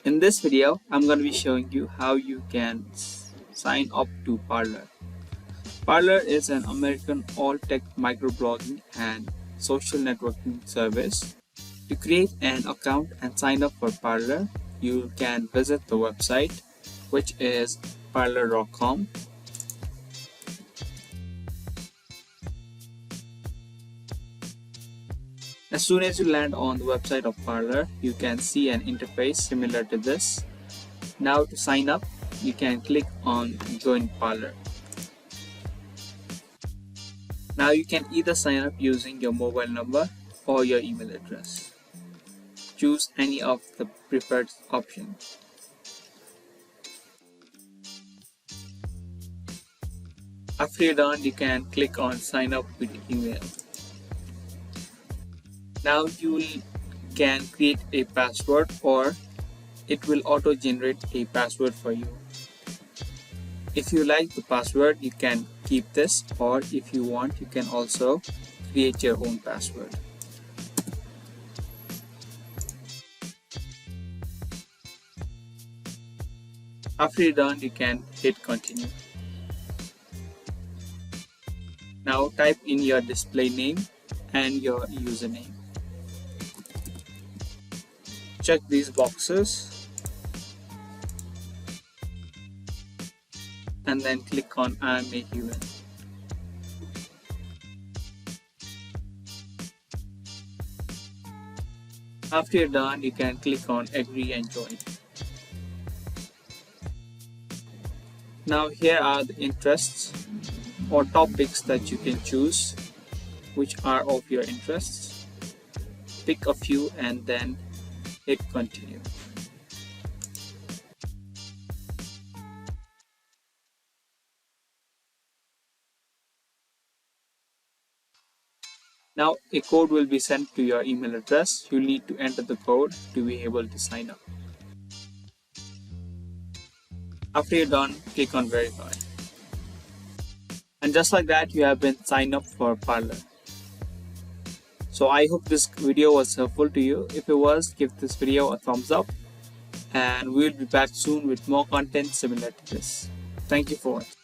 In this video, I'm going to be showing you how you can sign up to Parler. Parler is an American all-tech microblogging and social networking service. To create an account and sign up for Parler, you can visit the website, which is parler.com. As soon as you land on the website of Parler, you can see an interface similar to this. Now to sign up, you can click on Join Parler. Now you can either sign up using your mobile number or your email address. Choose any of the preferred options. After you're done, you can click on Sign up with email. Now you can create a password, or it will auto-generate a password for you. If you like the password, you can keep this, or if you want, you can also create your own password. After you're done, you can hit continue. Now type in your display name and your username. Check these boxes and then click on I am a human. After you're done, you can click on agree and join. Now here are the interests or topics that you can choose, which are of your interests. Pick a few and then hit continue. Now a code will be sent to your email address. You need to enter the code to be able to sign up. After you're done, click on verify. And just like that, you have been signed up for Parler. So I hope this video was helpful to you. If it was, give this video a thumbs up, and we'll be back soon with more content similar to this. Thank you for watching.